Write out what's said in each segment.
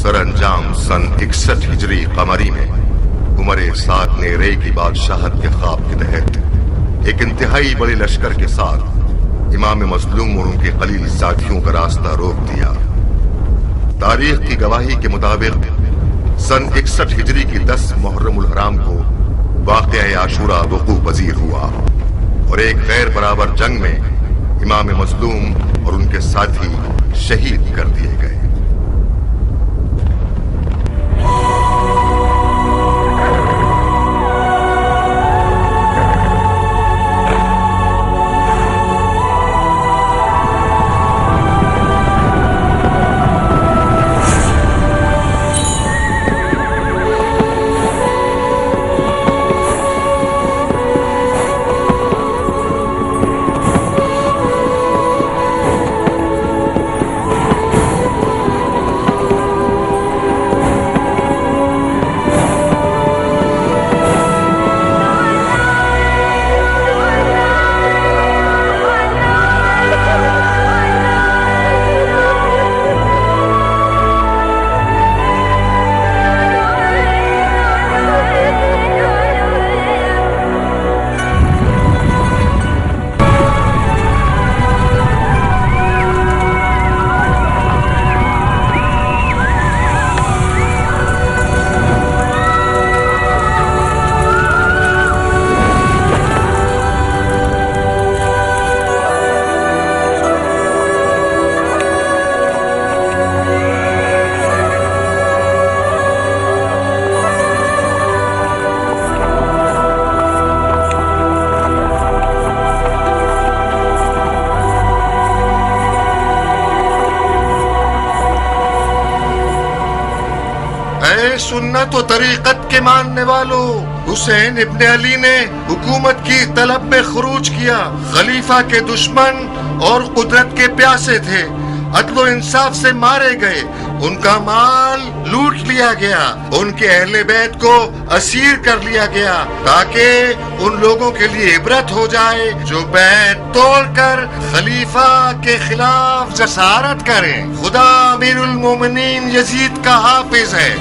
Sir अंजाम सन 61 हिजरी कमरी में उमर साद ने रे की बादशाहत के ख्वाब के तहत एक इंतहाई बड़े लश्कर के साथ इमाम मजलूम और उनके खलील साथियों का रास्ता रोक दिया। तारीख की गवाही के मुताबिक सन 61 हिजरी की 10 मुहर्रम उल हराम को वाक़या आशूरा वक़ू पजीर हुआ और एक गैर बराबर जंग में इमाम मजलूम और उनके साथी शहीद कर दिए गए। सुन्नत और तरीकत के मानने वालों, हुसैन इब्न अली ने हुकूमत की तलब में खुरूज किया। खलीफा के दुश्मन और कुदरत के प्यासे थे, अदलो इंसाफ से मारे गए, उनका माल लूट लिया गया, उनके अहले बैत को असीर कर लिया गया ताकि उन लोगों के लिए इबरत हो जाए जो बैत तोड़कर खलीफा के खिलाफ जसारत करें। खुदा अमीरुल मोमिनीन यजीद का हाफिज है।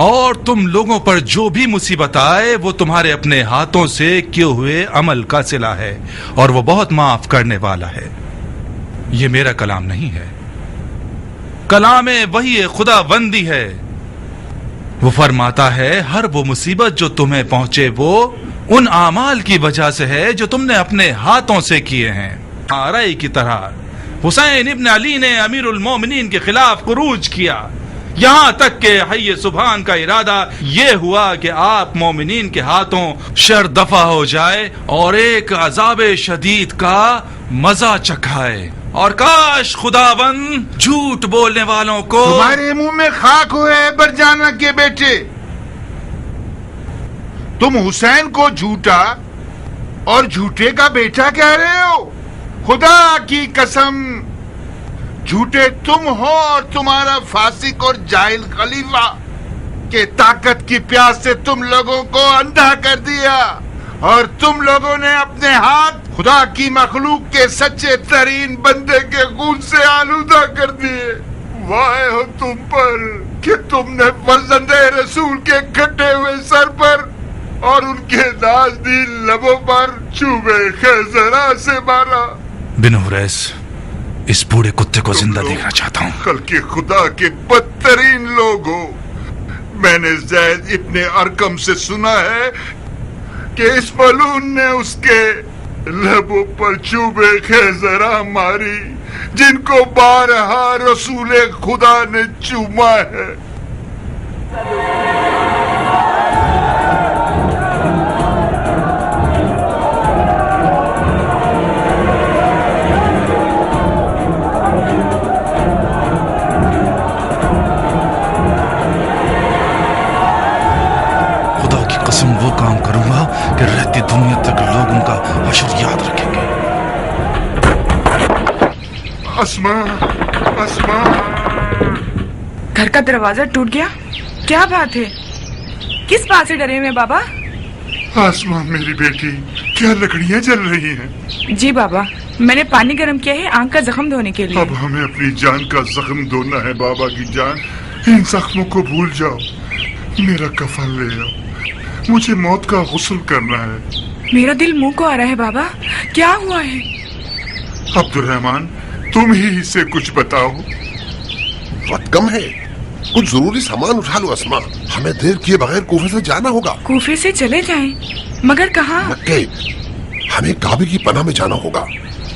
और तुम लोगों पर जो भी मुसीबत आए वो तुम्हारे अपने हाथों से किए हुए अमल का सिला है और वो बहुत माफ करने वाला है। ये मेरा कलाम नहीं है, कलाम वही खुदाबंदी है। वो फरमाता है हर वो मुसीबत जो तुम्हें पहुंचे वो उन आमाल की वजह से है जो तुमने अपने हाथों से किए हैं। आरई की तरह हुसैन इब्न अली ने अमीरुल मोमिनीन के खिलाफ खुरूज किया, यहाँ तक के हय्ये सुभान का इरादा ये हुआ कि आप मोमिनीन के हाथों शर दफा हो जाए और एक अजाब शदीद का मजा चखाए। और काश खुदाबंद झूठ बोलने वालों को तुम्हारे मुंह में खाक हुए बरजाना के बेटे। तुम हुसैन को झूठा और झूठे का बेटा कह रहे हो। खुदा की कसम, झूठे तुम हो और तुम्हारा फासिक और जाहिल खलीफा। के ताकत की प्यास से तुम लोगों को अंधा कर दिया और तुम लोगों ने अपने हाथ खुदा की मखलूक के सच्चे तरीन बंदे के खून से आलूदा कर दिए। वाह हो तुम पर कि तुमने फर्जंदे रसूल के कटे हुए सर पर और उनके नाज़नीन लबों पर चूबे खैजरा से मारा। बिन हुरैस, इस बूढ़े कुत्ते को जिंदा देखना चाहता हूँ। खल्के खुदा के बदतरीन लोग हो। मैंने ज़ैद इब्ने अरकम से सुना है कि इस मलून ने उसके लबों पर चूबे खैजरा मारी जिनको बारहा रसूल खुदा ने चूमा है। वो काम करूंगा कि रहती दुनिया तक लोग उनका हश्र याद रखेंगे। अस्मा, अस्मा। घर का दरवाजा टूट गया? क्या बात है? किस बात से डरे हुए बाबा? अस्मा मेरी बेटी, क्या लकड़ियां जल रही हैं? जी बाबा, मैंने पानी गर्म किया है आंख का जख्म धोने के लिए। अब हमें अपनी जान का जख्म धोना है बाबा की जान। इन जख्मों को भूल जाओ। मेरा कफन ले आओ, मुझे मौत का गुस्ल करना है। मेरा दिल मुंह को आ रहा है बाबा, क्या हुआ है? अब्दुर्रहमान, तुम ही इससे कुछ बताओ। वक्त कम है, कुछ जरूरी सामान उठा लो अस्मा, हमें देर किए बगैर कूफे से जाना होगा। कूफे से चले जाएं, मगर कहाँ? मक्के, हमें काबे की पनाह में जाना होगा।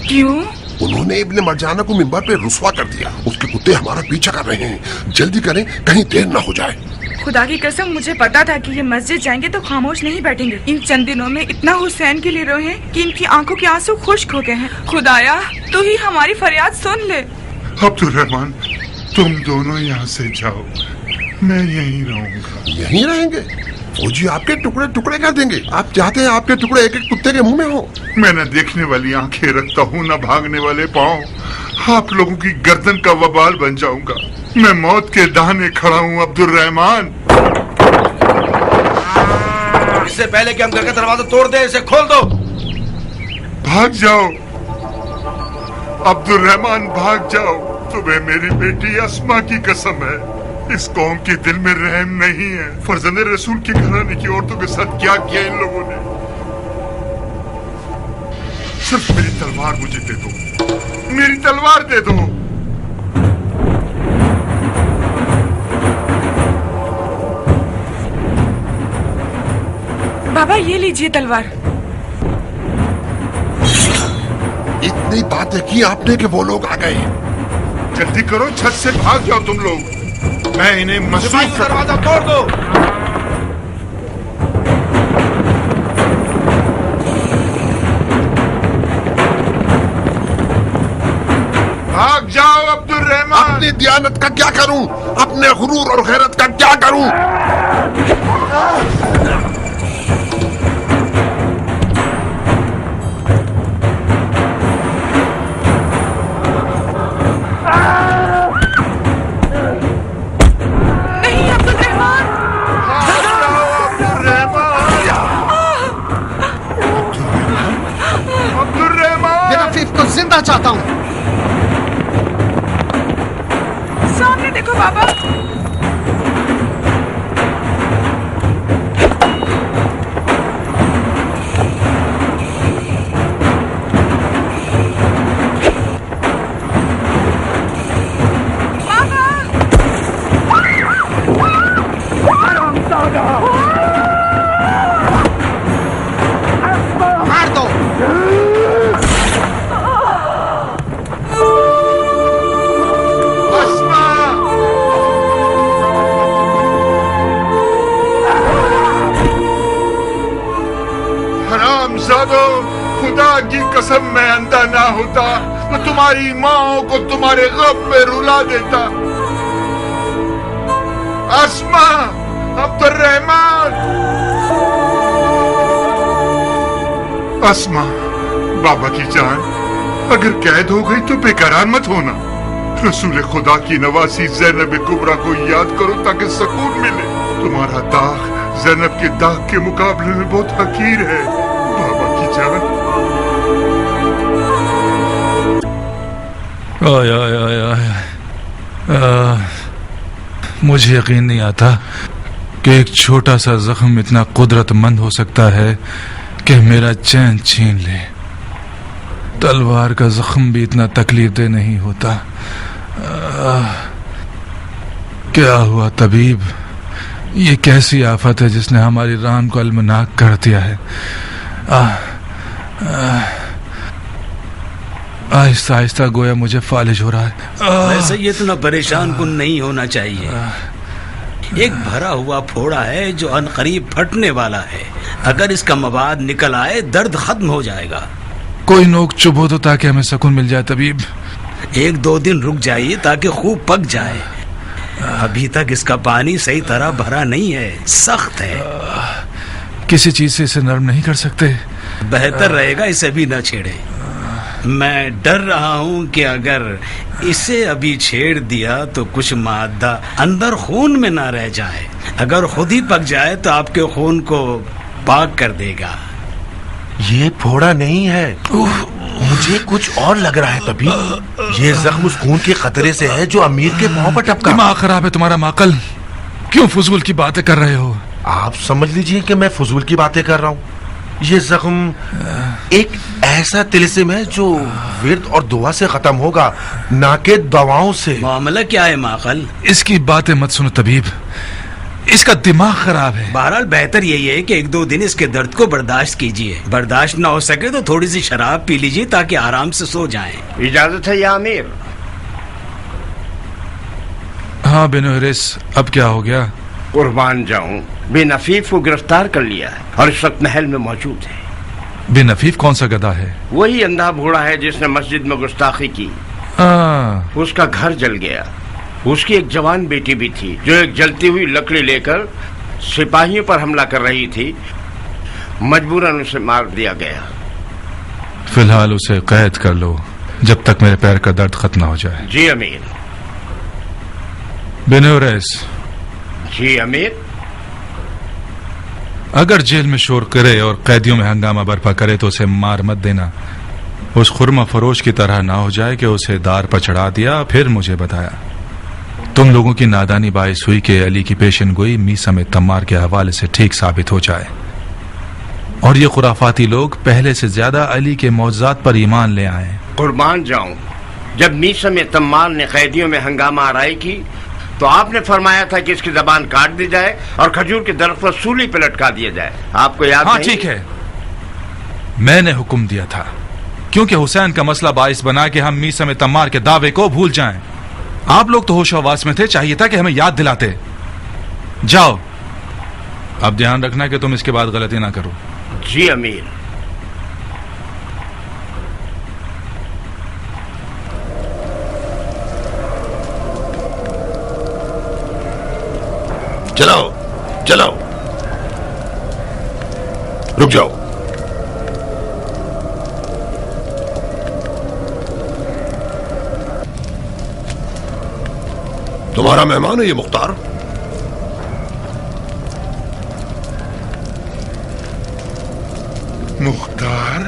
क्यों? उन्होंने इब्ने मरजाना को मिंबर पे रुस्वा कर दिया। उसके कुत्ते हमारा पीछा कर रहे हैं, जल्दी करें कहीं देर ना हो जाए। खुदा की कसम, मुझे पता था कि ये मस्जिद जाएंगे तो खामोश नहीं बैठेंगे। इन चंद दिनों में इतना हुसैन के लिए रोए हैं कि इनकी आंखों के आंसू खुश्क हो गए हैं। खुदाया, तू ही हमारी फरियाद सुन ले। अब्दुर्रहमान, तुम दोनों यहाँ से जाओ, मैं यहीं रहूंगा। यहीं रहेंगे? फौजी आपके टुकड़े टुकड़े कर देंगे। आप चाहते हैं आपके टुकड़े एक एक कुत्ते के मुंह में हो? मैं न देखने वाली आंखें रखता हूँ, न भागने वाले पाँव। आप लोगों की गर्दन का वबाल बन जाऊंगा। मैं मौत के दाने खड़ा हूँ अब्दुर्रहमान। इससे पहले कि हम घर का दरवाजा तोड़ दें, इसे खोल दो। भाग जाओ अब्दुर्रहमान, भाग जाओ। तुम्हें मेरी बेटी अस्मा की कसम है, इस कौम के दिल में रहम नहीं है। फर्जंदे रसूल के घराने की औरतों के साथ क्या किया इन लोगों ने। सिर्फ मेरी तलवार मुझे दे दो, मेरी तलवार दे दो। बाबा, ये लीजिए तलवार। इतनी बातें की आपने कि वो लोग आ गए। जल्दी करो, छत से भाग जाओ तुम लोग। मैं इन्हें मसूफ दरवाजा तोड़ दो। भाग जाओ अब्दुर्रहमान। अपनी दियानत का क्या करूं? अपने गुरूर और गैरत का क्या करूं? जिंदा चाहता हूँ। सामने देखो बाबा। मार दो। खुदा की कसम, मैं अंधा ना होता तो तुम्हारी माओ को तुम्हारे गम में रुला देता। अस्मा, अब्दुर्रहमान। अस्मा, बाबा की जान, अगर कैद हो गई तो बेकरार मत होना। रसूल खुदा की नवासी ज़ैनब कुबरा को याद करो ताकि सुकून मिले। तुम्हारा दाग ज़ैनब के दाग के मुकाबले में बहुत हकीर है बाबा की जान। आय आय आय आय मुझे यकीन नहीं आता कि एक छोटा सा जख्म इतना कुदरतमंद हो सकता है कि मेरा चैन छीन ले। तलवार का जख्म भी इतना तकलीफ दे नहीं होता। क्या हुआ तबीब? ये कैसी आफत है जिसने हमारी रान को अलमनाक कर दिया है? आहिस्ता आहिस्ता गोया मुझे फालिज हो रहा है। वैसे ये इतना परेशान कुन नहीं होना चाहिए। एक भरा हुआ फोड़ा है जो अनकरीब फटने वाला है। अगर इसका मवाद निकल आए दर्द खत्म हो जाएगा। कोई नोक चुभ हो तो ताकि हमें सुकून मिल जाए तबीब। 1-2 दिन रुक जाइए ताकि खूब पक जाए। अभी तक इसका पानी सही तरह भरा नहीं है, सख्त है। किसी चीज से इसे नरम नहीं कर सकते? बेहतर रहेगा इसे भी न छेड़े। मैं डर रहा हूँ कि अगर इसे अभी छेड़ दिया तो कुछ मादा अंदर खून में ना रह जाए। अगर खुद ही पक जाए तो आपके खून को पाक कर देगा। ये फोड़ा नहीं है, मुझे कुछ और लग रहा है तबीब। ये जख्म उस खून के खतरे से है जो अमीर के पांव पर टपका। दिमाग खराब है तुम्हारा माकल। क्यों फजूल की बातें कर रहे हो? आप समझ लीजिए कि मैं फजूल की बातें कर रहा हूँ। ये जख्म एक ऐसा तिलिस्म है जो विर्द और दुआ से खत्म होगा, ना कि दवाओं से। मामला क्या है माकल? इसकी बातें मत सुनो तबीब, इसका दिमाग खराब है। बहरहाल बेहतर यही है कि 1-2 दिन इसके दर्द को बर्दाश्त कीजिए। बर्दाश्त ना हो सके तो थोड़ी सी शराब पी लीजिए ताकि आराम से सो जाएं। इजाजत है या अमीर? हाँ बिन हरिस, अब क्या हो गया? कुर्बान जाऊं, बिन अफीफ को गिरफ्तार कर लिया है और इस वक्त महल में मौजूद है। बिन अफीफ कौन सा गधा है? वही अंधा बूढ़ा है जिसने मस्जिद में गुस्ताखी की। उसका घर जल गया। उसकी एक जवान बेटी भी थी जो एक जलती हुई लकड़ी लेकर सिपाहियों पर हमला कर रही थी। मजबूरन उसे मार दिया गया। फिलहाल उसे कैद कर लो जब तक मेरे पैर का दर्द खत्म ना हो जाए। जी अमीर। बिन हरिस। जी अमीर। अगर जेल में शोर करे और कैदियों में हंगामा बर्पा करे तो उसे मार मत देना। उस खुरमा फरोश की तरह ना हो जाए कि उसे दार पर चढ़ा दिया फिर मुझे बताया। तुम लोगों की नादानी बाइस हुई कि अली की पेशन गोई मीसा में तम्मार के हवाले से ठीक साबित हो जाए और ये खुराफाती लोग पहले से ज्यादा अली के मौजूदात पर ईमान ले आए। कुर्बान जाऊं, जब मीसा में तम्मार ने कैदियों में हंगामा आराई की तो आपने फरमाया था कि इसकी जबान काट दी जाए और खजूर के दरख्त पर सूली पे लटका दिया जाए। आपको याद हाँ नहीं? ठीक है, मैंने हुक्म दिया था क्योंकि हुसैन का मसला बाइस बना कि हम मीसा में तम्मार के दावे को भूल जाएं। आप लोग तो होश-ओ-हवास में थे, चाहिए था कि हमें याद दिलाते। जाओ, अब ध्यान रखना कि तुम इसके बाद गलती ना करो। जी अमीर। चलो चलो, रुक जाओ। तुम्हारा मेहमान है ये मुख्तार? मुख्तार?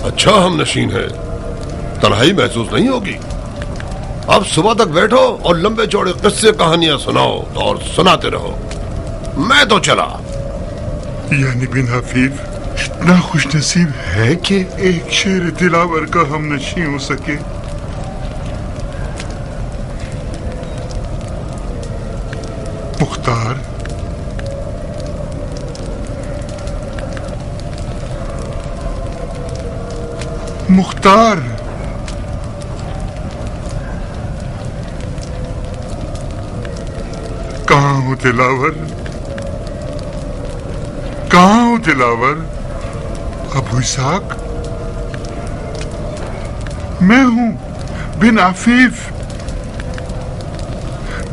अच्छा हम नशीन है, तन्हाई महसूस नहीं होगी। अब सुबह तक बैठो और लंबे चौड़े किस्से कहानियां सुनाओ और सुनाते रहो। मैं तो चला। यानी बिन हफीफ इतना खुश नसीब है कि एक शेर दिलावर का हम नशी हो सके। मुख्तार, मुख्तार, कहाँ हो दिलावर? कहाँ हो दिलावर? अबू इसाक, मैं हूं बिन आफीफ,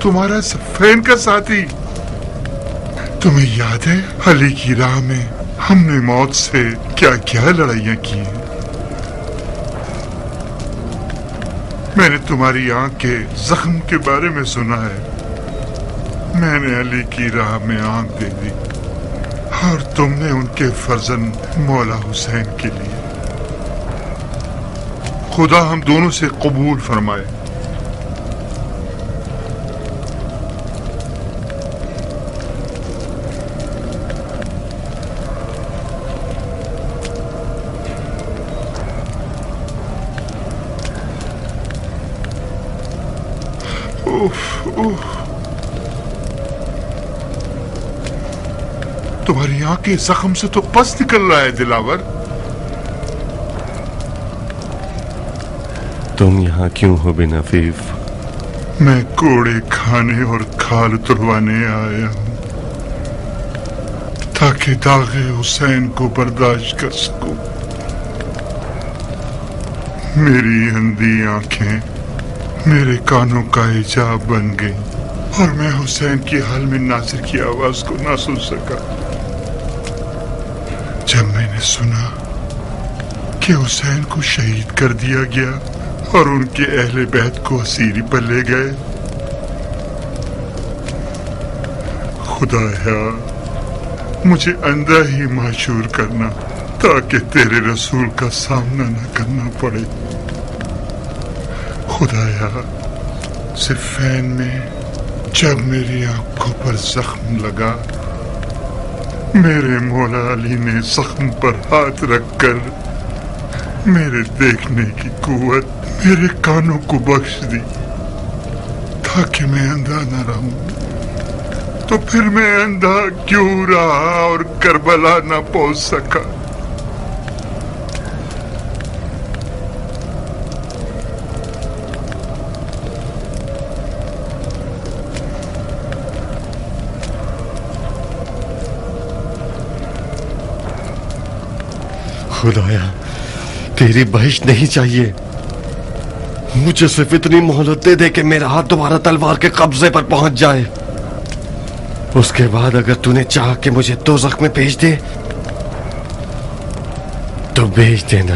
तुम्हारा सफेन का साथी। तुम्हें याद है अली की राह में हमने मौत से क्या क्या लड़ाइयां की हैं? میں نے تمہاری آنکھ کے زخم کے بارے میں سنا ہے. میں نے علی کی راہ میں آنکھ دے دی اور تم نے ان کے فرزند مولا حسین کے لیے. خدا ہم دونوں سے قبول فرمائے. تمہاری آنکھ کے زخم سے تو پس نکل رہا ہے دلاور. تم یہاں کیوں ہو بن عفیف؟ میں کوڑے کھانے اور کھال اتروانے آیا ہوں تاکہ داغ حسین کو برداشت کر سکوں. میری اندھی آنکھیں میرے کانوں کا حجاب بن گئی اور میں حسین کی حال میں ناصر کی آواز کو نہ سن سکا. جب میں نے سنا کہ حسین کو شہید کر دیا گیا اور ان کے اہل بیت کو اسیری پر لے گئے، خدایا مجھے اندھا ہی معشور کرنا تاکہ تیرے رسول کا سامنا نہ کرنا پڑے. خدایا صفین میں جب میری آنکھوں پر زخم لگا، میرے مولا علی نے زخم پر ہاتھ رکھ کر میرے دیکھنے کی قوت میرے کانوں کو بخش دی تاکہ میں اندھا نہ رہوں. تو پھر میں اندھا کیوں رہا اور کربلا نہ پہنچ سکا؟ خدایا تیری بہشت نہیں چاہیے، مجھے صرف اتنی مہلت دے دے کہ میرا ہاتھ دوبارہ تلوار کے قبضے پر پہنچ جائے. اس کے بعد اگر تو نے چاہ کہ مجھے دوزخ میں بھیج دے تو بھیج دینا.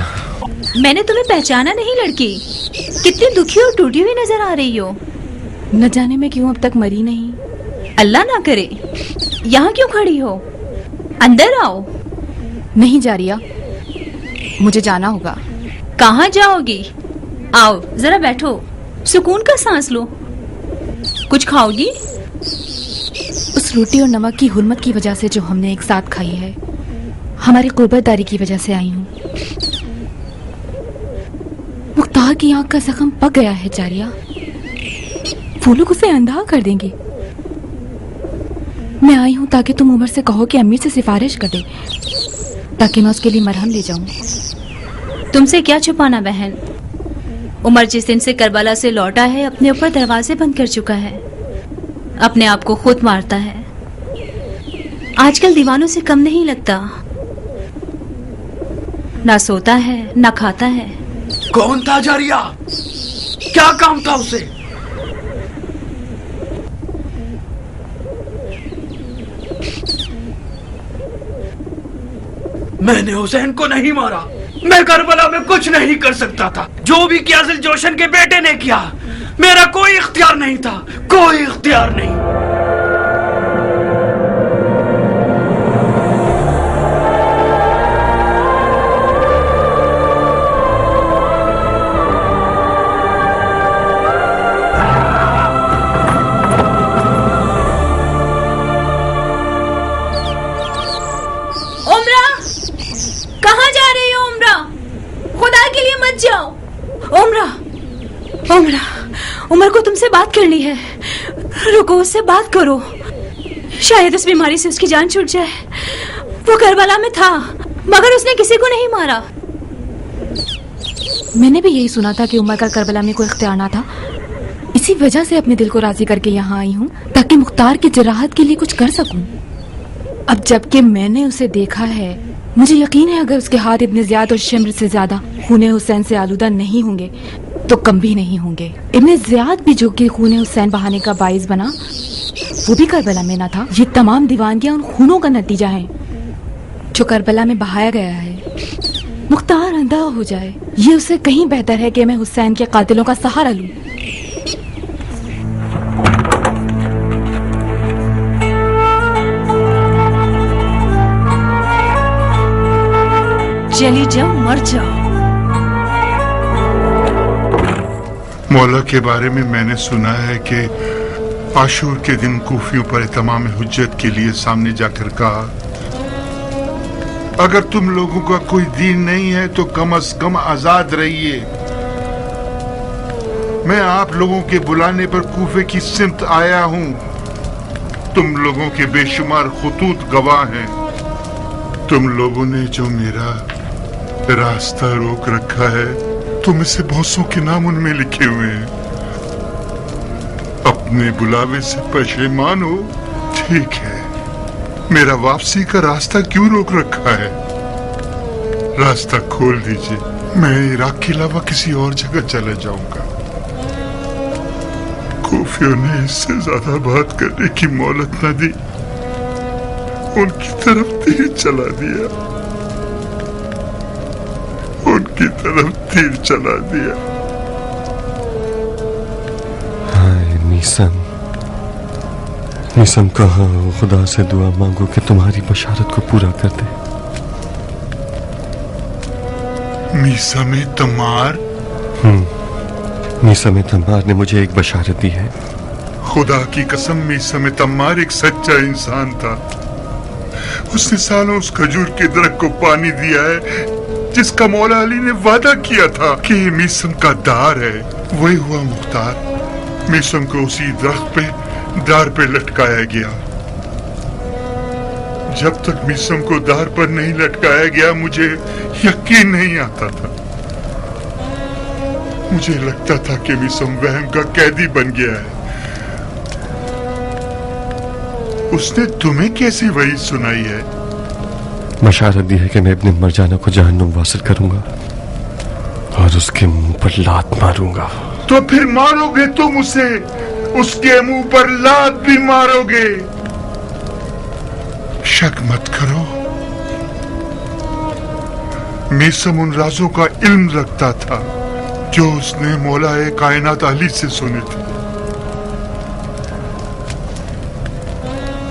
میں نے تمہیں پہچانا نہیں لڑکی، کتنی دکھی اور ٹوٹی ہوئی نظر آ رہی ہو. نہ جانے میں کیوں اب تک مری نہیں. اللہ نہ کرے. یہاں کیوں کھڑی ہو؟ اندر آؤ. نہیں جاریہ، مجھے جانا ہوگا. کہاں جاؤ گی؟ آؤ ذرا بیٹھو، سکون کا سانس لو. کچھ کھاؤ گی؟ اس روٹی اور نمک کی حرمت کی وجہ سے جو ہم نے ایک ساتھ کھائی ہے، ہماری قربت داری کی وجہ سے آئی ہوں. مختار کی آنکھ کا زخم پک گیا ہے جاریہ، وہ لوگ اسے اندھا کر دیں گے. میں آئی ہوں تاکہ تم عمر سے کہو کہ امیر سے سفارش کر دے تاکہ میں اس کے لیے مرہم لے جاؤں. تم سے کیا چھپانا بہن، عمر جس دن سے کربلا سے لوٹا ہے اپنے اوپر دروازے بند کر چکا ہے، اپنے آپ کو خود مارتا ہے. آج کل دیوانوں سے کم نہیں لگتا، نہ سوتا ہے نہ کھاتا ہے. کون تھا جاریہ؟ کیا کام تھا اسے؟ میں نے حسین کو نہیں مارا، میں کربلا میں کچھ نہیں کر سکتا تھا. جو بھی کیا ذل جوشن کے بیٹے نے کیا، میرا کوئی اختیار نہیں تھا، کوئی اختیار نہیں. عمر کو تم سے بات کرنی ہے، رکو اس سے بات کرو. شاید اس بیماری سے اس کی جان چھوٹ جائے. وہ کربلا میں تھا مگر اس نے کسی کو نہیں مارا. میں نے بھی یہی سنا تھا کہ عمر کا کربلا میں کوئی اختیار نہ تھا. اسی وجہ سے اپنے دل کو راضی کر کے یہاں آئی ہوں تاکہ مختار کی جراحت کے لیے کچھ کر سکوں. اب جب کہ میں نے اسے دیکھا ہے، مجھے یقین ہے اگر اس کے ہاتھ ابن زیاد اور شمر سے زیادہ خون حسین سے آلودہ نہیں ہوں گے تو کم بھی نہیں ہوں گے. ابن زیاد بھی جو کہ خون حسین بہانے کا باعث بنا، وہ بھی کربلا میں نہ تھا. یہ تمام دیوانگیاں ان خونوں کا نتیجہ ہیں جو کربلا میں بہایا گیا ہے. मुख्तार अंधा हो जाए, ये उससे कहीं बेहतर है कि मैं हुसैन के कातिलों का सहारा लूं। चली जाओ, मर जाओ। मौला के बारे में मैंने सुना है कि आशूर के दिन कूफियों पर तमाम हुज्जत के लिए सामने जाकर कहा, अगर तुम लोगों का कोई दीन नहीं है तो कम से कम आजाद रहिए। मैं आप लोगों के बुलाने पर कूफे की सिमत आया हूं। तुम लोगों के बेशुमार खुतूत गवाह हैं। तुम लोगों ने जो मेरा रास्ता रोक रखा है, तुम इसे बहुत सौ के नाम उनमें लिखे हुए हैं। अपने बुलावे से पशेमान हो, ठीक है, मेरा वापसी का रास्ता क्यों रोक रखा है? रास्ता खोल दीजिए, मैं इराक के अलावा किसी और जगह चले जाऊंगा। कूफियों ने इससे ज्यादा बात करने की मोहलत न दी, उनकी तरफ तीर चला दिया, उनकी तरफ तीर चला दिया। हाय मीसम, मीसम कहाँ हो? खुदा से दुआ मांगो कि तुम्हारी बशारत को पूरा कर दे। मीसम तमार? मीसम तमार ने मुझे एक बशारत दी है। खुदा की कसम, मीसम तमार एक सच्चा इंसान था। उसने सालों उस खजूर के दरख्त को पानी दिया है जिसका मौला अली ने वादा किया था कि ये मीसम का दार है। वही हुआ मुख्तार। मीसम को उसी दरख्त पे दार पे लटकाया गया। जब तक मीसम को दार पर नहीं लटकाया गया, मुझे यकीन नहीं आता था। मुझे लगता था कि मीसम वहम का कैदी बन गया है। उसने तुम्हें कैसी वही सुनाई है? बशारत दी है कि मैं इब्ने मरजाना को जहन्नुम वासिल करूंगा और उसके मुंह पर लात मारूंगा। तो फिर मारोगे तुम उसे? उसके मुंह पर लात भी मारोगे? शक मत करो, मीसम उन राजों का इल्म रखता था जो उसने मौलाए कायनात अली से सुने थे।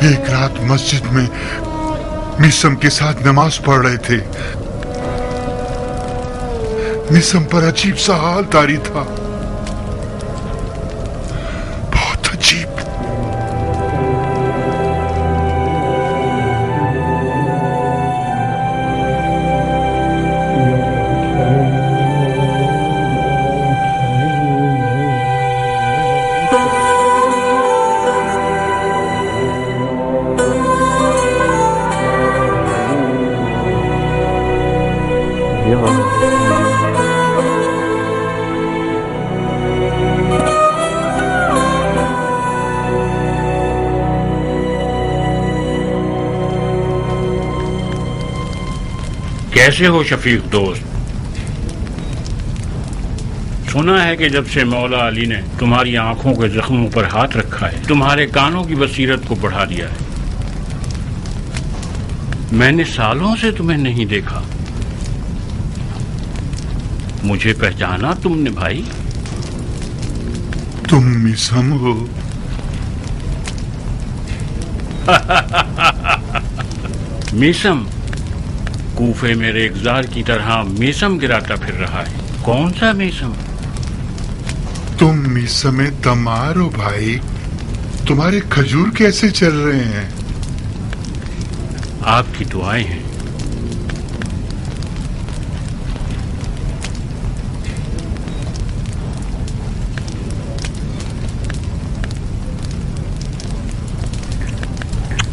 एक रात मस्जिद में मीसम के साथ नमाज पढ़ रहे थे। मीसम पर अजीब सा हाल तारी था, बहुत अजीब। कैसे हो शफीक दोस्त? सुना है कि जब से मौला अली ने तुम्हारी आंखों के जख्मों पर हाथ रखा है, तुम्हारे कानों की बसीरत को बढ़ा दिया है। मैंने सालों से तुम्हें नहीं देखा। मुझे पहचाना तुमने भाई? तुम मीसम हो? मीसम कूफे में रेगजार की तरह मीसम गिराता फिर रहा है। कौन सा मीसम? तुम मीसम तमार हो भाई। तुम्हारे खजूर कैसे चल रहे हैं? आपकी दुआएं हैं।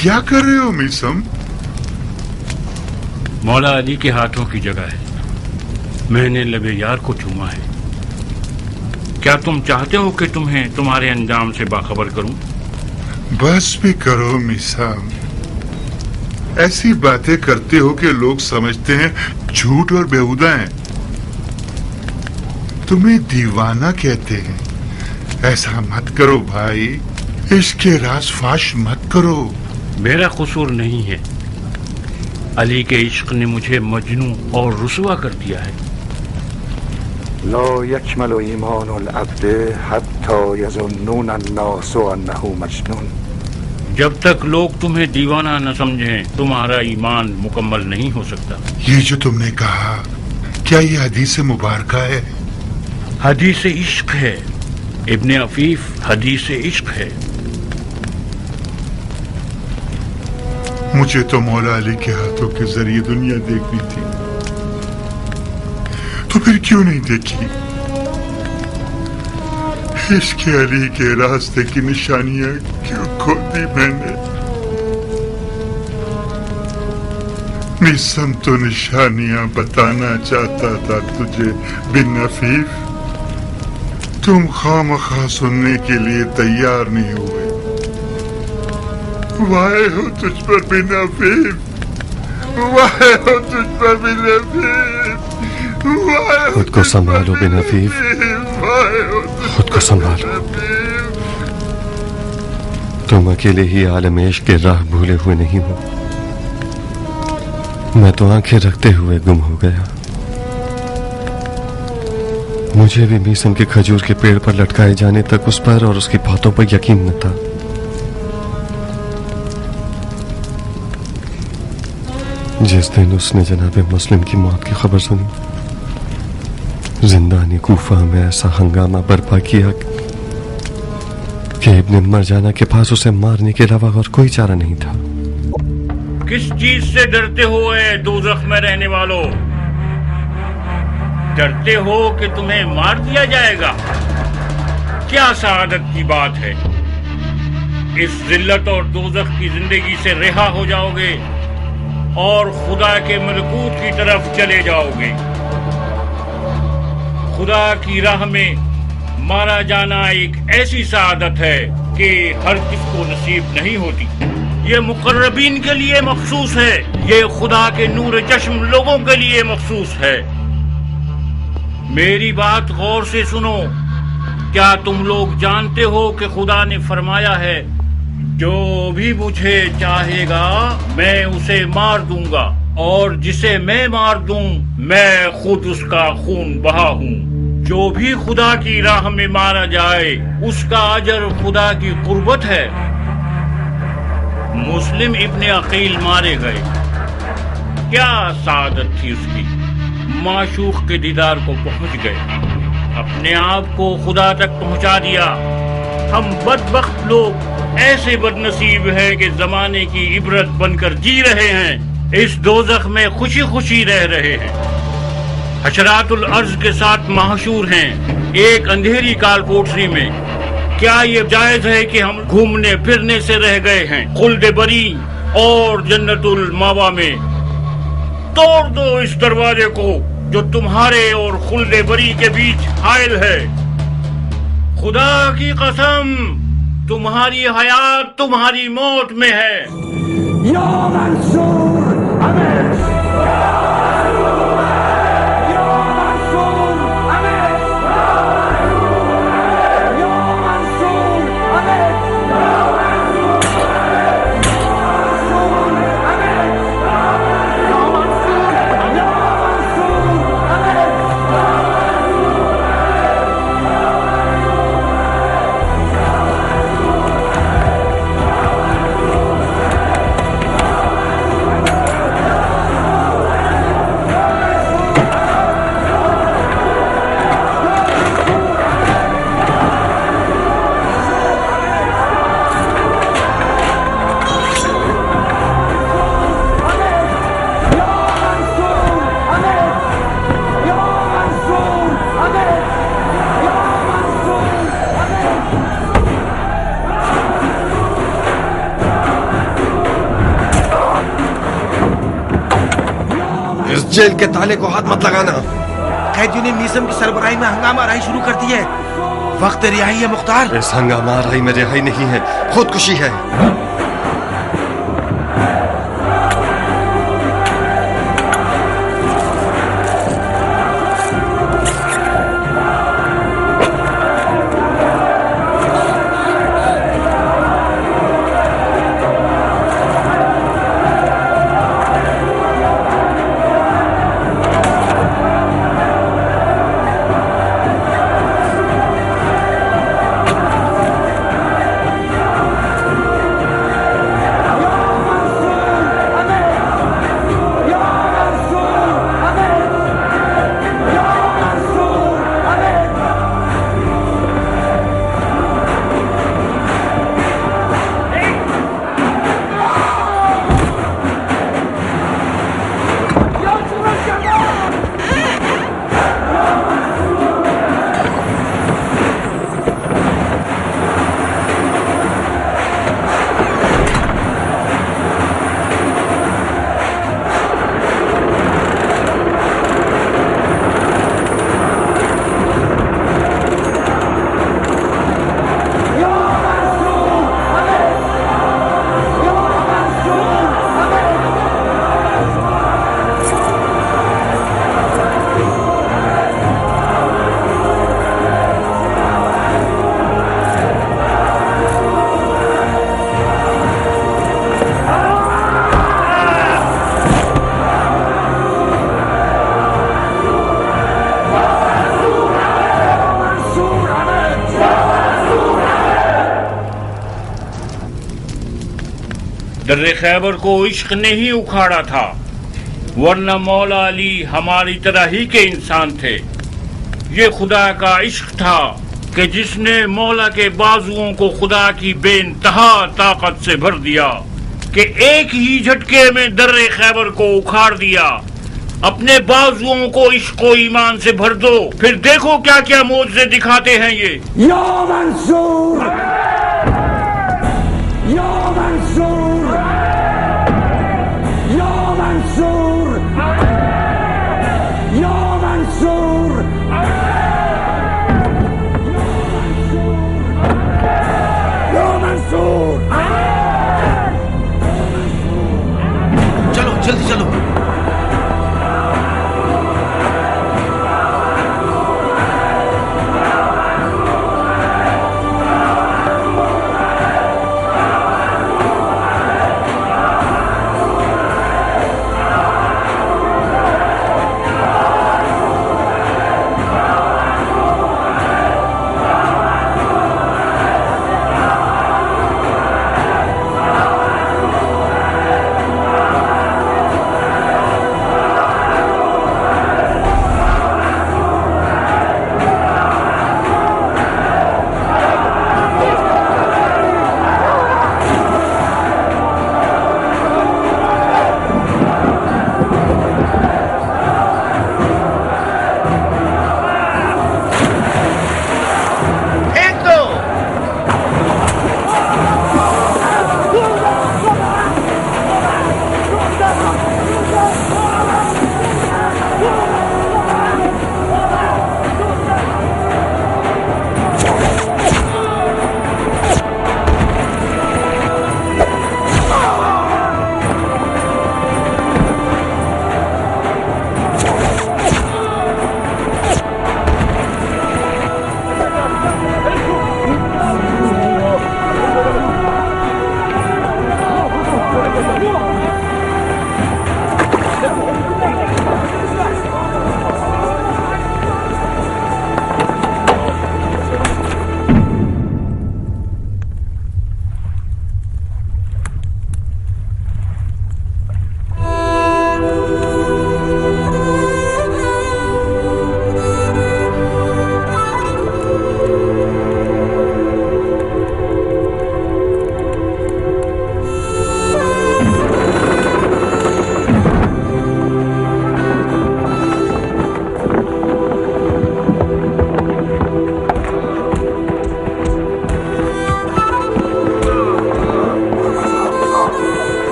क्या कर रहे हो मीसम? मौला अली के हाथों की जगह है। मैंने लबे यार को चूमा है। क्या तुम चाहते हो कि तुम्हें तुम्हारे अंजाम से बाखबर करूं? बस भी करो मीसम। ऐसी बातें करते हो कि लोग समझते हैं झूठ और बेहुदा हैं। तुम्हें दीवाना कहते हैं। ऐसा मत करो भाई, इसके राज फाश मत करो। मेरा कसूर नहीं है। علی کے عشق نے مجھے مجنون اور رسوا کر دیا ہے. لا يكمل ایمان العبد حتی یظنون الناس انه مجنون. جب تک لوگ تمہیں دیوانہ نہ سمجھیں تمہارا ایمان مکمل نہیں ہو سکتا. یہ جو تم نے کہا کیا یہ حدیث مبارکہ ہے؟ حدیث عشق ہے ابن عفیف، حدیث عشق ہے. مجھے تو مولا علی کے ہاتھوں کے ذریعے دنیا دیکھنی تھی، تو پھر کیوں نہیں دیکھی؟ عشق علی کے راستے کی نشانیاں کیوں کھو دی میں نے؟ نیسم تو نشانیاں بتانا چاہتا تھا تجھے بن عفیف، تم خواہ سننے کے لیے تیار نہیں ہوئے. وائے ہو تجھ پر بن عفیف، وائے ہو تجھ پر بن عفیف. خود کو سنبھالو بن عفیف، خود کو سنبھالو. تم اکیلے ہی عالم عشق کے راہ بھولے ہوئے نہیں ہو. میں تو آنکھیں رکھتے ہوئے گم ہو گیا. مجھے بھی میسم کے کھجور کے پیڑ پر لٹکائے جانے تک اس پر اور اس کی باتوں پر یقین نہ تھا. جس دن اس نے جناب مسلم کی موت کی خبر سنی، زندانی کوفہ میں ایسا ہنگامہ برپا کیا کہ ابن مرجانہ کے پاس اسے مارنے کے علاوہ اور کوئی چارہ نہیں تھا. کس چیز سے ڈرتے ہو اے دوزخ میں رہنے والوں؟ ڈرتے ہو کہ تمہیں مار دیا جائے گا؟ کیا سعادت کی بات ہے. اس ذلت اور دوزخ کی زندگی سے رہا ہو جاؤ گے اور خدا کے ملکوت کی طرف چلے جاؤ گے. خدا کی راہ میں مارا جانا ایک ایسی سعادت ہے کہ ہر کس کو نصیب نہیں ہوتی. یہ مقربین کے لیے مخصوص ہے، یہ خدا کے نور چشم لوگوں کے لیے مخصوص ہے. میری بات غور سے سنو. کیا تم لوگ جانتے ہو کہ خدا نے فرمایا ہے جو بھی مجھے چاہے گا میں اسے مار دوں گا، اور جسے میں مار دوں میں خود اس کا خون بہا ہوں. جو بھی خدا کی راہ میں مارا جائے اس کا اجر خدا کی قربت ہے. مسلم ابن عقیل مارے گئے. کیا سعادت تھی اس کی. معشوق کے دیدار کو پہنچ گئے، اپنے آپ کو خدا تک پہنچا دیا. ہم بدبخت لوگ ایسے بد نصیب ہیں کہ زمانے کی عبرت بن کر جی رہے ہیں، اس دوزخ میں خوشی خوشی رہ رہے ہیں. حشرات الارض کے ساتھ محشور ہیں ایک اندھیری کال کوٹری میں. کیا یہ جائز ہے کہ ہم گھومنے پھرنے سے رہ گئے ہیں خلد بری اور جنت الماوا میں؟ توڑ دو اس دروازے کو جو تمہارے اور خلد بری کے بیچ حائل ہے. خدا کی قسم تمہاری حیات تمہاری موت میں ہے. یا منصور جیل کے تالے کو ہاتھ مت لگانا. قیدیوں نے میسم کی سربراہی میں ہنگامہ آرائی شروع کر دی ہے. وقت رہائی ہے مختار. اس ہنگامہ آرائی میں رہائی نہیں ہے، خودکشی ہے. खैबर को इश्क ने ही उखाड़ा था, वरना मौला अली हमारी तरह ही के इंसान थे। ये खुदा का इश्क था कि जिसने मौला के बाजुओं को खुदा की बेइंतहा ताकत से भर दिया कि एक ही झटके में दर्रे खैबर को उखाड़ दिया। अपने बाजुओं को इश्क व ईमान से भर दो, फिर देखो क्या क्या मोज़े दिखाते हैं ये। या मंसूर, या मंसूर, या मंसूर, या मंसूर, या मंसूर। चलो जल्दी चलो।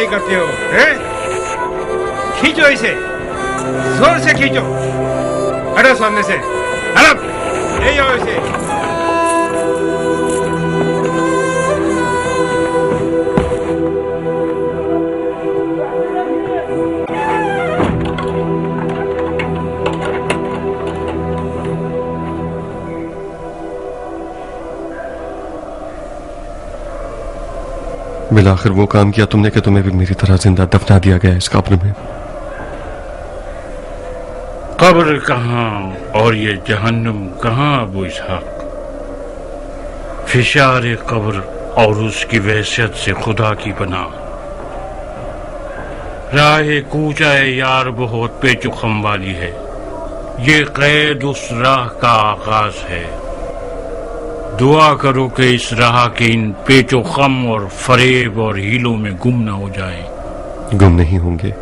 करते हो हैं? खींचो इसे, जोर से खींचो। हटो सामने से, हटो, ले जाओ इसे। बिलाखिर वो काम किया तुमने कि तुम्हें भी मेरी तरह जिंदा दफना दिया गया इस कब्र में। कब्र कहाँ और ये जहन्नुम कहाँ अबू इसहाक। फिशार कब्र और उसकी वहशत से खुदा की पनाह। राह कूचा यार बहुत पेचुखम वाली है, ये कैद उस राह का आगाज है। दुआ करो कि इस राह के इन पेचो खम और फरेब और हीलों में गुम न हो जाएं। गुम नहीं होंगे,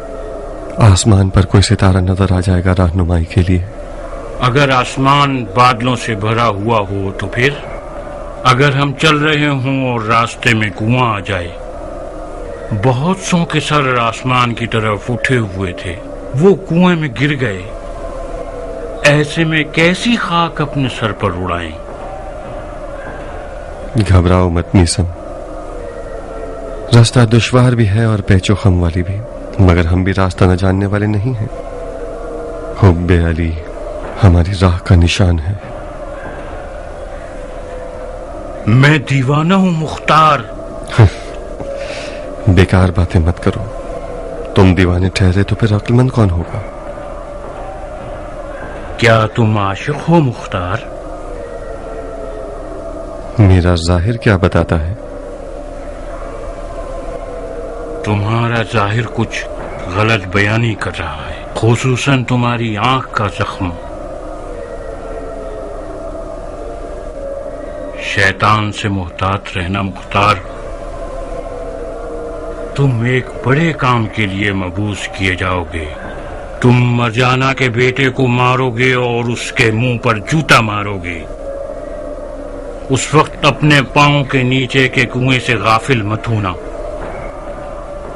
आसमान पर कोई सितारा नजर आ जाएगा रहनुमाई के लिए। अगर आसमान बादलों से भरा हुआ हो तो फिर? अगर हम चल रहे हों और रास्ते में कुआं आ जाए। बहुत सौ के सर आसमान की तरफ उठे हुए थे, वो कुएं में गिर गए। ऐसे में कैसी खाक अपने सर पर उड़ाएं? घबराओ मत मीसम, रास्ता दुश्वार भी है और पेचो खम वाली भी, मगर हम भी रास्ता न जानने वाले नहीं हैं। हुब्बे अली हमारी राह का निशान है। मैं दीवाना हूँ मुख्तार। बेकार बातें मत करो। तुम दीवाने ठहरे तो फिर अक्लमंद कौन होगा? क्या तुम आशिक हो मुख्तार? मेरा जाहिर क्या बताता है? तुम्हारा जाहिर कुछ गलत बयानी कर रहा है, खुसूसन तुम्हारी आंख का जख्म। शैतान से मुहतात रहना मुख्तार। तुम एक बड़े काम के लिए मबूस किए जाओगे। तुम मरजाना के बेटे को मारोगे और उसके मुंह पर जूता मारोगे। उस वक्त अपने पांव के नीचे के कुएं से गाफिल मत होना।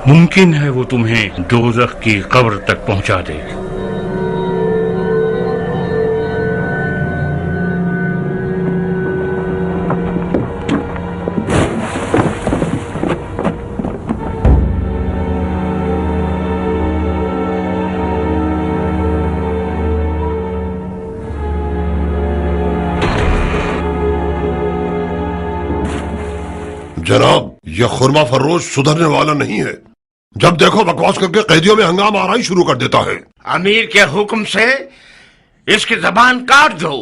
मुमकिन है वो तुम्हें दोज़ख की कब्र तक पहुंचा दे। जनाब, यह खुरमा फरोश सुधरने वाला नहीं है। जब देखो बकवास करके कैदियों में हंगामा आना ही शुरू कर देता है। अमीर के हुक्म से इसकी जबान काट दो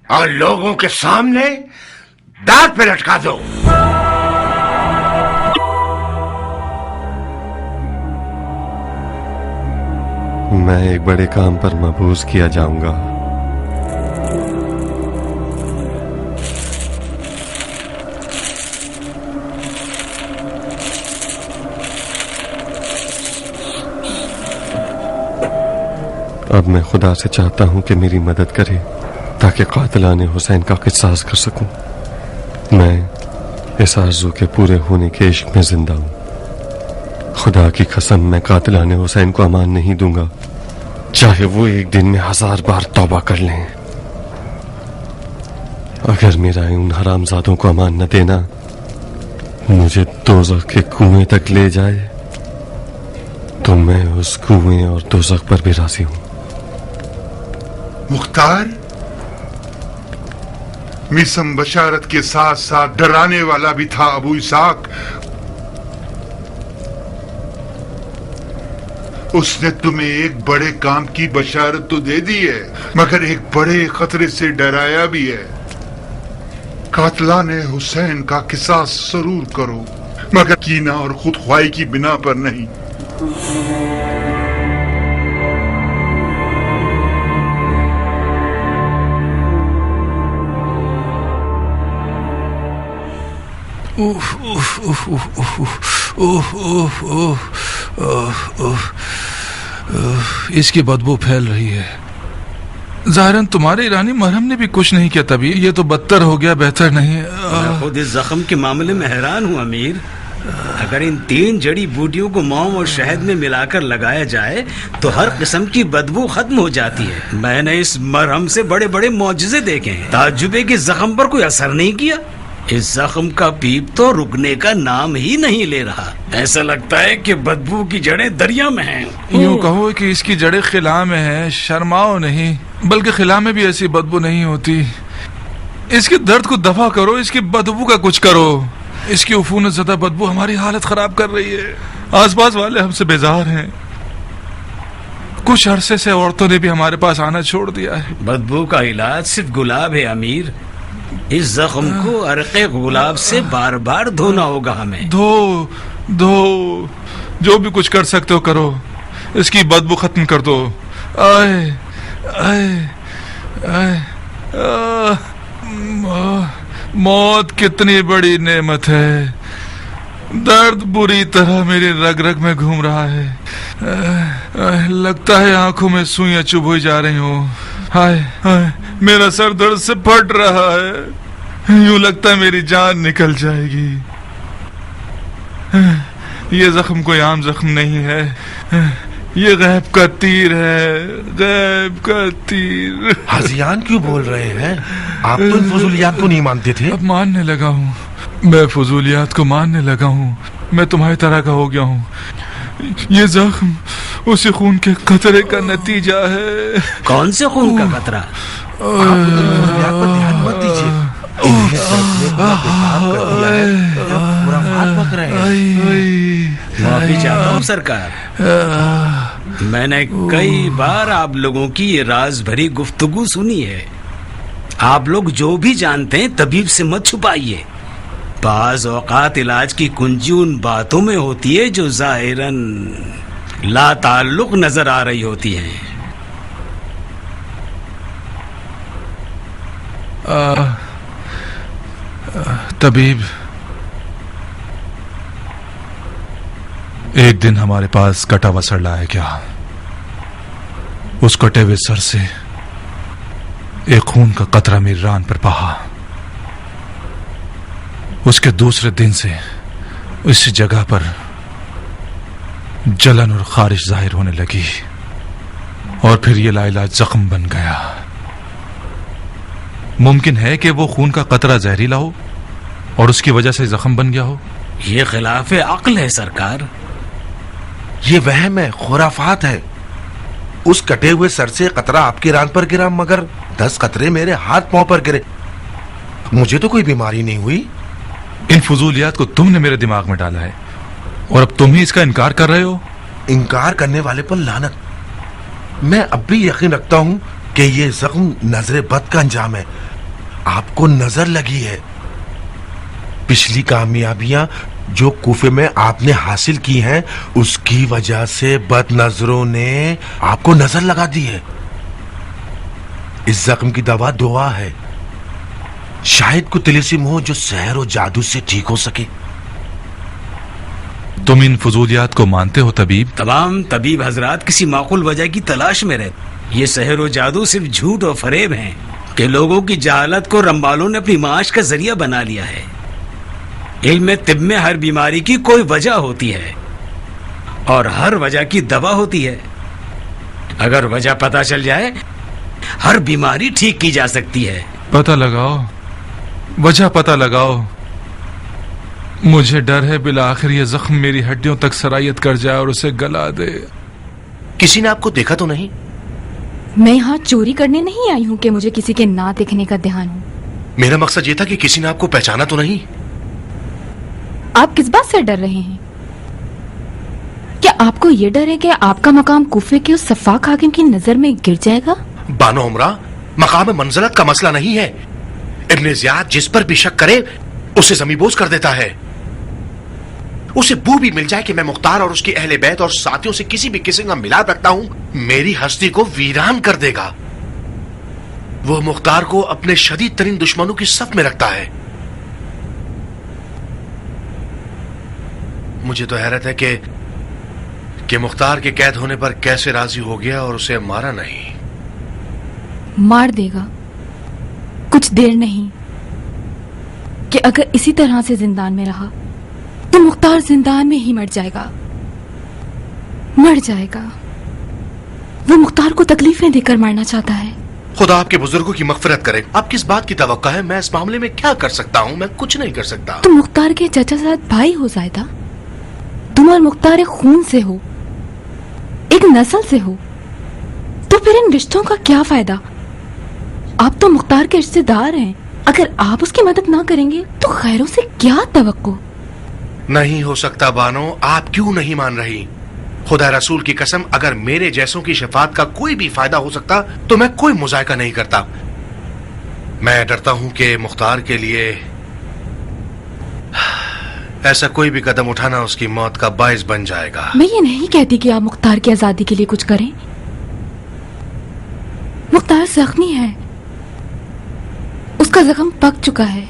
और लोगों के सामने दांत पे लटका दो। मैं एक बड़े काम पर मबूस किया जाऊंगा। अब मैं खुदा से चाहता हूं कि मेरी मदद करे ताकि कातिलाने हुसैन का किसास कर सकूं। मैं इस आरज़ू के पूरे होने के इश्क में जिंदा हूं। खुदा की कसम, मैं कातिलाने हुसैन को अमान नहीं दूंगा, चाहे वो एक दिन में 1000 बार तौबा कर लें। अगर मेरा उन हरामजादों को अमान न देना मुझे दोज़ख के कुएं तक ले जाए तो मैं उस कुएं और दोज़ख पर भी राजी हूं। मुख्तार, मिसम बशारत के साथ साथ डराने वाला भी था अबू इसाक। उसने तुम्हें एक बड़े काम की बशारत तो दे दी है, मगर एक बड़े खतरे से डराया भी है। कातलाने हुसैन का किसास जरूर करो, मगर कीना और खुद ख्वाही की बिना पर नहीं। इसकी बदबू फैल रही है। ज़ाहिरन तुम्हारे ईरानी मरहम ने भी कुछ नहीं किया, तभी ये तो बदतर हो गया, बेहतर नहीं। मैं खुद इस जख्म के मामले में हैरान हूँ अमीर। अगर इन 3 जड़ी बूटियों को मौम और शहद में मिलाकर लगाया जाए तो हर किस्म की बदबू खत्म हो जाती है। मैंने इस मरहम से बड़े बड़े मौजज़े देखे हैं, ताज्जुबे के जख्म पर कोई असर नहीं किया। इस जख्म का पीप तो रुकने का नाम ही नहीं ले रहा। ऐसा लगता है कि बदबू की जड़ें दरिया में हैं। यूं कहो कि इसकी जड़ें खिला में हैं। शर्माओ नहीं, बल्कि खिला में भी ऐसी बदबू नहीं होती। इसके दर्द को दफा करो, इसकी बदबू का कुछ करो। इसकी उफूनत ज़दा बदबू हमारी हालत खराब कर रही है। आसपास वाले हमसे बेजार हैं। कुछ अरसे से औरतों ने भी हमारे पास आना छोड़ दिया है। बदबू का इलाज सिर्फ गुलाब है अमीर। इस जख्म को अरक़े गुलाब से बार बार धोना होगा हमें। धो जो भी कुछ कर सकते हो करो, इसकी बदबू खत्म कर दो। आए आए आए मौत कितनी बड़ी नेमत है। दर्द बुरी तरह मेरी रग रग में घूम रहा है। लगता है आंखों में सुइयां चुभ हुई जा रही हो। हाय हाय, मेरा सर दर्द से फट रहा है। यूं लगता है मेरी जान निकल जाएगी। ये जख्म कोई आम जख्म नहीं है, ये गैब का तीर है, गैब का तीर। हाजियान क्यों बोल रहे हैं? आप तो इन फजूलियात को नहीं मानते थे। अब मानने लगा हूँ, मैं फजूलियात को मानने लगा हूँ। मैं तुम्हारी तरह का हो गया हूँ। ये जख्म उसी खून के कतरे का नतीजा है। कौन से खून का कतरा? आप इन फजूलियात पर ध्यान मत दीजिए। हमला बेताब कर दिया है। खुराफात बक रहे हैं। माफी चाहता हूँ सरकार, मैंने कई बार आप लोगों की ये राज भरी गुफ्तगू सुनी है। आप लोग जो भी जानते हैं तबीब से मत छुपाइए। बाज औकात इलाज की कुंजी उन बातों में होती है जो जाहिरन ला ताल्लुक नजर आ रही होती हैं। तबीब, एक दिन हमारे पास कटा हुआ सर लाया गया। उस कटे हुए सर से एक खून का कतरा मेरी रान पर बहा। उसके दूसरे दिन से इस जगह पर जलन और खारिश जाहिर होने लगी और फिर ये लाइलाज जख्म बन गया। मुमकिन है कि वो खून का कतरा जहरीला हो और उसकी वजह से जख्म बन गया हो। ये खिलाफ अक्ल है सरकार। ये वहम है, खुराफात है। उस कटे हुए सर से कतरा आपकी रान पर गिरा, मगर 10 कतरे मेरे हाथ पांव पर गिरे। मुझे तो कोई बीमारी नहीं हुई। इन फजूलियात को तुमने मेरे दिमाग में डाला है और अब तुम ही इसका इनकार कर रहे हो। इनकार करने वाले पर लानत। मैं अब भी यकीन रखता हूं कि ये जख्म नजर बद का अंजाम है। आपको नजर लगी है। पिछली कामयाबियां जो कूफे में आपने हासिल की हैं, उसकी वजह से बद नजरों ने आपको नजर लगा दी है। इस जख्म की दवा दुआ है। शायद कोई तिलिस्म हो जो सहर और जादू से ठीक हो सके। तुम इन फजूलियात को मानते हो तबीब? तमाम तबीब हजरात किसी माकूल वजह की तलाश में रहते। ये सहर और जादू सिर्फ झूठ और फरेब हैं कि लोगों की जहालत को रंबालों ने अपनी माश का जरिया बना लिया है। इल्म तिब में हर बीमारी की कोई वजह होती है और हर वजह की दवा होती है। अगर वजह पता चल जाए, हर बीमारी ठीक की जा सकती है। पता लगाओ, वजह पता लगाओ। मुझे डर है बिला आखिर ये जख्म मेरी हड्डियों तक सरायत कर जाए और उसे गला दे। किसी ने आपको देखा तो नहीं? मैं यहाँ चोरी करने नहीं आई हूँ कि मुझे किसी के ना देखने का ध्यान हो। मेरा मकसद ये था कि किसी ने आपको पहचाना तो नहीं। आप किस बात से डर रहे हैं? क्या आपको ये डर है कि आपका मकाम कूफे के उस सफाक हाकिम की नजर में गिर जाएगा? बानो उमरा, मकाम मंजिलत का मसला नहीं है। इब्ने ज़ियाद जिस पर भी शक करे उसे ज़मीबोज़ कर देता है। उसे बू भी मिल जाए कि मैं मुख्तार और उसकी अहले बैत और साथियों से किसी भी किस्म का मिलाप रखता हूं, मेरी हस्ती को वीरान कर देगा। वो मुख्तार को अपने शदीद तरीन दुश्मनों की सफ में रखता है। मुझे तो हैरत है कि मुख्तार के कैद होने पर कैसे राजी हो गया और उसे मारा नहीं। मार देगा, कुछ देर नहीं कि अगर इसी तरह से जिंदान में रहा तो मुख्तार जिंदान में ही मर जाएगा। वो मुख्तार को तकलीफें देकर मारना चाहता है। खुदा आपके बुजुर्गों की मगफिरत करे। आप किस बात की तवक्का है? मैं इस मामले में क्या कर सकता हूँ? मैं कुछ नहीं कर सकता। तुम मुख्तार के चचाजाद भाई हो जायदा। तुम और मुख्तार एक खून से हो, एक नस्ल से हो, तो फिर इन रिश्तों का क्या फायदा? आप तो मुख्तार के रिश्तेदार हैं। अगर आप उसकी मदद ना करेंगे तो खैरों से क्या तवक्को? नहीं हो सकता बानो। आप क्यों नहीं मान रही? खुदा रसूल की कसम, अगर मेरे जैसों की शफात का कोई भी फायदा हो सकता तो मैं कोई मुजायका नहीं करता। मैं डरता हूं कि मुख्तार के लिए ऐसा कोई भी कदम उठाना उसकी मौत का बाइस बन जाएगा। मैं ये नहीं कहती कि आप मुख्तार की आजादी के लिए कुछ करें। मुख्तार जख्मी है, उसका जख्म पक चुका है,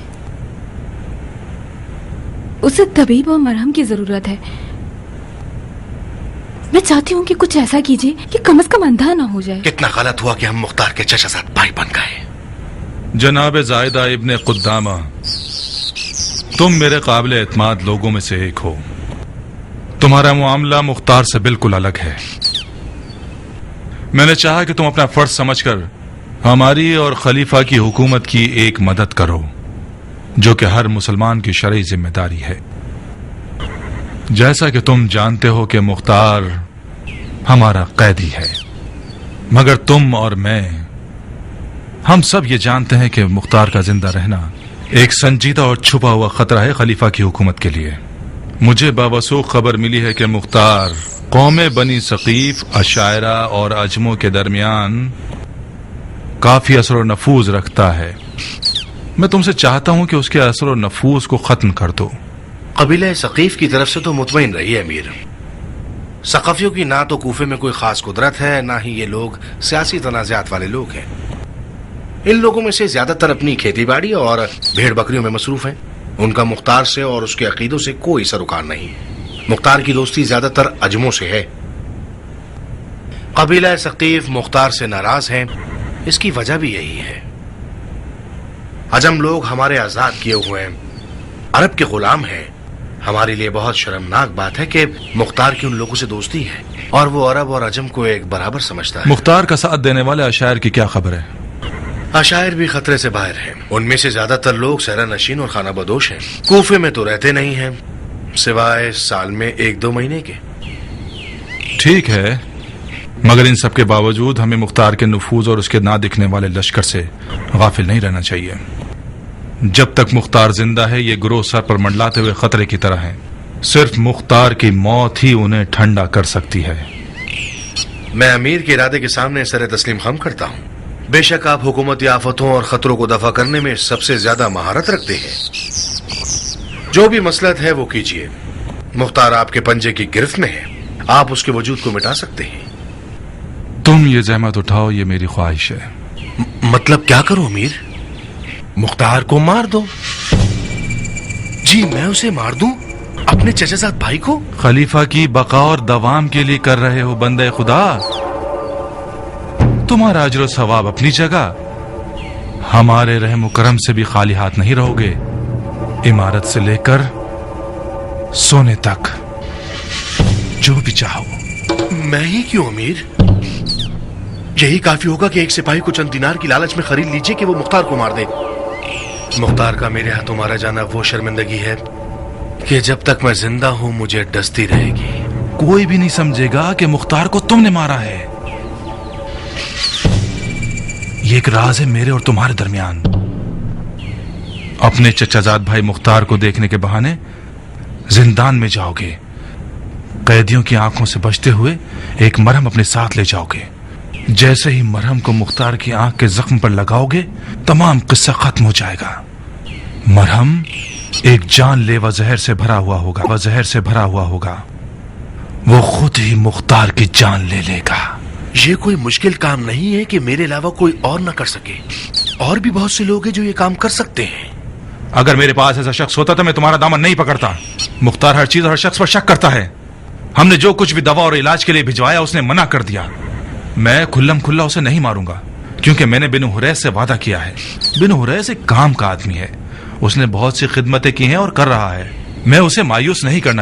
उसे तबीब और मरहम की जरूरत है। मैं चाहती हूँ कि कुछ ऐसा कीजिए कि कम से कम अंधा ना हो जाए। कितना गलत हुआ कि हम मुख्तार के चचाजाद भाई बन गए। जनाब जायदा इब्ने कुद्दामा, तुम मेरे काबिल एतमाद लोगों में से एक हो। तुम्हारा मामला मुख्तार से बिल्कुल अलग है। मैंने चाहा कि तुम अपना फर्ज समझकर हमारी और खलीफा की हुकूमत की एक मदद करो, जो कि हर मुसलमान की शरई जिम्मेदारी है। जैसा कि तुम जानते हो कि मुख्तार हमारा कैदी है, मगर तुम और मैं, हम सब ये जानते हैं कि मुख्तार का जिंदा रहना एक संजीदा और छुपा हुआ खतरा है खलीफा की हुकूमत के लिए। मुझे बावसूख खबर मिली है कि मुख्तार कौम बनी सकीफ, अशायरा और अजमों के दरमियान काफी असर और नफूज रखता है। मैं तुमसे चाहता हूं कि उसके असर और नफूज को खत्म कर दो। कबीला सकीफ की तरफ से तो मुतमईन रही है अमीर। सकाफियों की ना तो कूफे में कोई खास कुदरत है, ना ही ये लोग सियासी तनाज़ात वाले लोग हैं। इन लोगों में से ज्यादातर अपनी खेती बाड़ी और भेड़ बकरियों में मसरूफ हैं। उनका मुख्तार से और उसके अकीदों से कोई सरोकार नहीं है। मुख्तार की दोस्ती ज्यादातर अजमों से है। कबीला सकीफ मुख्तार से नाराज है। इसकी वजह भी यही है। अजम लोग हमारे आजाद किए हुए हैं, अरब के गुलाम हैं। हमारे लिए बहुत शर्मनाक बात है कि मुख्तार की उन लोगों से दोस्ती है और वो अरब और अजम को एक बराबर समझता है। मुख्तार का साथ देने वाले अशायर की क्या खबर है? अशायर भी खतरे से बाहर हैं। उनमें से ज्यादातर लोग सहरा नशीन और खाना बदोश हैं। कूफे में तो रहते नहीं हैं, सिवाय साल में 1-2 महीने के। ठीक है, मगर इन सब के बावजूद हमें मुख्तार के नफूज और उसके ना दिखने वाले लश्कर से गाफिल नहीं रहना चाहिए। जब तक मुख्तार जिंदा है, ये ग्रोह सर पर मंडलाते हुए खतरे की तरह है। सिर्फ मुख्तार की मौत ही उन्हें ठंडा कर सकती है। मैं अमीर के इरादे के सामने सर तस्लीम खम करता हूँ। बेशक आप हुकूमती आफतों और खतरों को दफा करने में सबसे ज्यादा महारत रखते हैं। जो भी मसलहत है वो कीजिए। मुख्तार आपके पंजे की गिरफ्त में है, आप उसके वजूद को मिटा सकते हैं। तुम ये जहमत उठाओ, ये मेरी ख्वाहिश है। मतलब क्या करूं अमीर? मुख्तार को मार दो। जी मैं उसे मार दूं? अपने चचाजाद भाई को? खलीफा की बका और दवाम के लिए कर रहे हो बंदे खुदा। तुम्हारा अजर सवाब अपनी जगह, हमारे रहम करम से भी खाली हाथ नहीं रहोगे। इमारत से लेकर सोने तक जो भी चाहो। मैं ही क्यों अमीर? यही काफी होगा कि एक सिपाही को चंद दिनार की लालच में खरीद लीजिए कि वो मुख्तार को मार दे। मुख्तार का मेरे हाथों मारा जाना वो शर्मिंदगी है कि जब तक मैं जिंदा हूं मुझे डसती रहेगी। कोई भी नहीं समझेगा कि मुख्तार को तुमने मारा है। ये एक राज है मेरे और तुम्हारे दरमियान। अपने चचाजाद भाई मुख्तार को देखने के बहाने जिंदान में जाओगे। कैदियों की आंखों से बचते हुए एक मरहम अपने साथ ले जाओगे। जैसे ही मरहम को मुख्तार की आंख के जख्म पर लगाओगे, तमाम किस्सा खत्म हो जाएगा। मरहम एक जानलेवा जहर से भरा हुआ होगा। वह जहर से भरा हुआ होगा। वो खुद ही मुख्तार की जान ले लेगा। ये कोई मुश्किल काम नहीं है कि मेरे अलावा कोई और न कर सके। और भी बहुत से लोग हैं जो ये काम कर सकते हैं। अगर मेरे पास ऐसा शख्स होता तो मैं तुम्हारा दामन नहीं पकड़ता। मुख्तार हर चीज और हर शख्स पर शक करता है। हमने जो कुछ भी दवा और इलाज के लिए भिजवाया उसने मना कर दिया। मैं खुल्लम खुल्ला उसे नहीं मारूंगा, क्योंकि मैंने बिनु हुरैस से वादा किया है। बिनु हुरैस एक काम का आदमी है। उसने बहुत सी खिदमतें की हैं और कर रहा है। मैं उसे मायूस नहीं करना